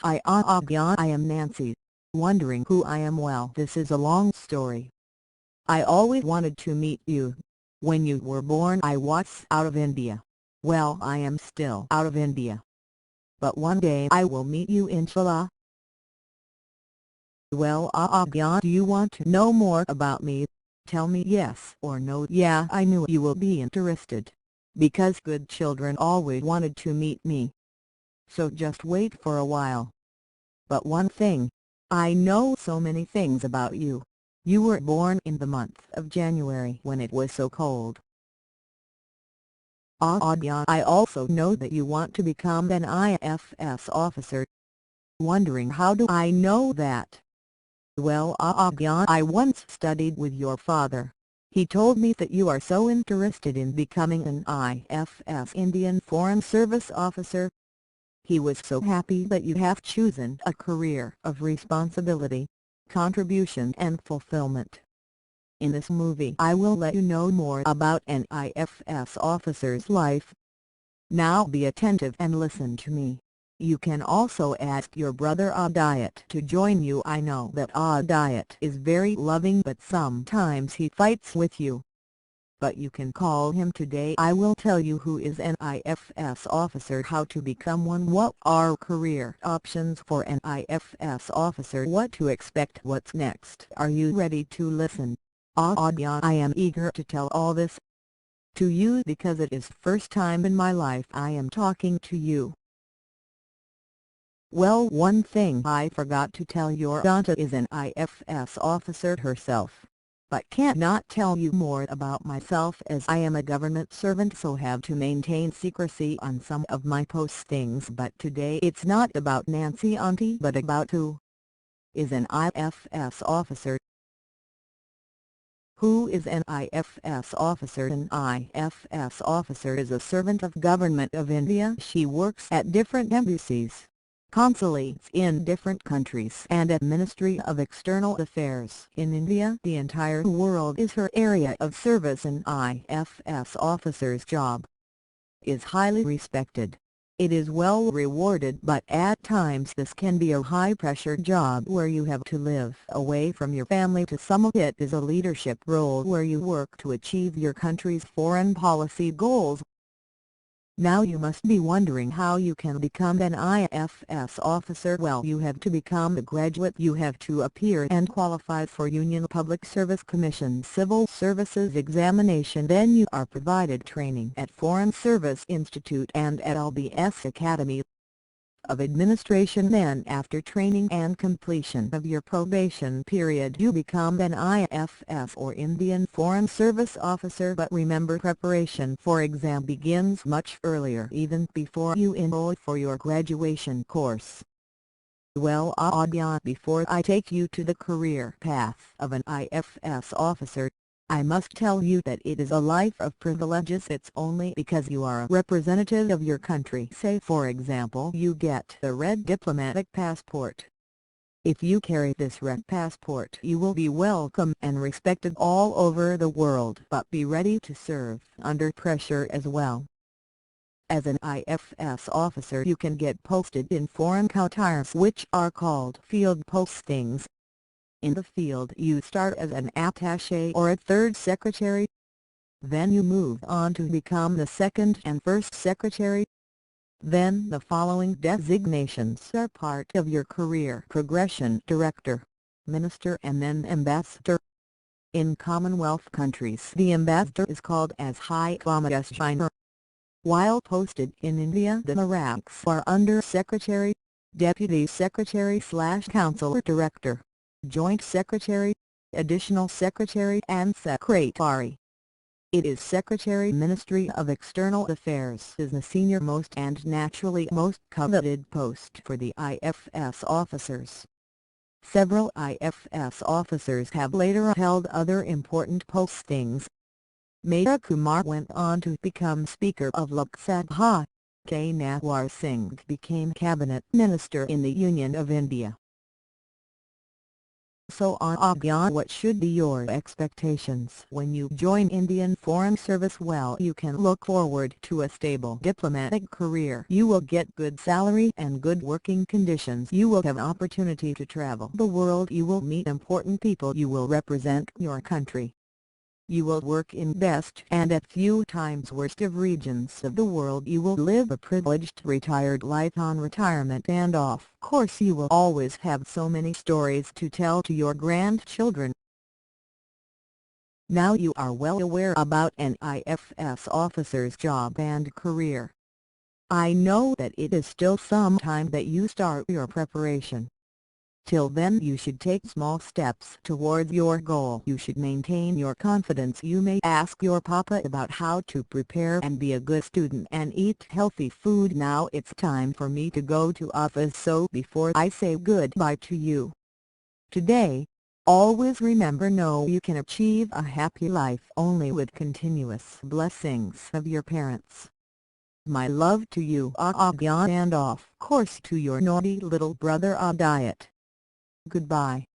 Aadya, I am Nancy. Wondering who I am? Well, this is a long story. I always wanted to meet you. When you were born I was out of India. Well, I am still out of India. But one day I will meet you, inshallah. Well, Aadya, do you want to know more about me? Tell me yes or no. Yeah, I knew you will be interested. Because good children always wanted to meet me. So just wait for a while. But one thing, I know so many things about you. You were born in the month of January when it was so cold. Aadya, I also know that you want to become an IFS officer. Wondering how do I know that? Well, Aadya, I once studied with your father. He told me that you are so interested in becoming an IFS Indian Foreign Service officer. He was so happy that you have chosen a career of responsibility, contribution and fulfillment. In this movie I will let you know more about an IFS officer's life. Now be attentive and listen to me. You can also ask your brother Aadya to join you. I know that Aadya is very loving, but sometimes he fights with you. But you can call him today. I will tell you who is an IFS officer, how to become one, what are career options for an IFS officer, what to expect, what's next. Are you ready to listen? Aadya, I am eager to tell all this to you because it is first time in my life I am talking to you. Well, one thing I forgot to tell, your aunty is an IFS officer herself. But cannot tell you more about myself as I am a government servant, so have to maintain secrecy on some of my postings. But today it's not about Nancy aunty but about who is an IFS officer. Who is an IFS officer? An IFS officer is a servant of Government of India. She works at different embassies, consulates in different countries and at Ministry of External Affairs in India. The entire world is her area of service. An IFS officer's job is highly respected. It is well rewarded, but at times this can be a high-pressure job where you have to live away from your family. To some of it is a leadership role where you work to achieve your country's foreign policy goals. Now you must be wondering how you can become an IFS officer. Well, you have to become a graduate. You have to appear and qualify for Union Public Service Commission Civil Services examination. Then you are provided training at Foreign Service Institute and at LBS Academy of Administration. Then after training and completion of your probation period you become an IFS or Indian Foreign Service officer. But remember, preparation for exam begins much earlier, even before you enroll for your graduation course. Well, Aadya, before I take you to the career path of an IFS officer, I must tell you that it is a life of privileges. It's only because you are a representative of your country. Say for example you get the red diplomatic passport. If you carry this red passport you will be welcome and respected all over the world. But be ready to serve under pressure as well. As an IFS officer you can get posted in foreign countries which are called field postings. In the field you start as an attaché or a third secretary. Then you move on to become the second and first secretary. Then the following designations are part of your career progression: director, minister and then ambassador. In Commonwealth countries the ambassador is called as High Commissioner. While posted in India the ranks are under secretary, deputy secretary/council director, joint secretary, additional secretary and secretary. It is Secretary. Ministry of External Affairs is the senior most and naturally most coveted post for the IFS officers. Several IFS officers have later held other important postings. Major Kumar went on to become Speaker of Lok Sabha. K. Nawar Singh became Cabinet Minister in the Union of India. So on Aadya, what should be your expectations when you join Indian Foreign Service? Well, you can look forward to a stable diplomatic career. You will get good salary and good working conditions. You will have opportunity to travel the world. You will meet important people. You will represent your country. You will work in best and at few times worst of regions of the world. You will live a privileged retired life. On retirement and of course you will always have so many stories to tell to your grandchildren. Now you are well aware about an IFS officer's job and career. I know that it is still some time that you start your preparation. Till then you should take small steps towards your goal. You should maintain your confidence. You may ask your papa about how to prepare and be a good student and eat healthy food. Now it's time for me to go to office, so before I say goodbye to you today, always remember, no, you can achieve a happy life only with continuous blessings of your parents. My love to you, Aadya, and of course to your naughty little brother Aadya. Goodbye.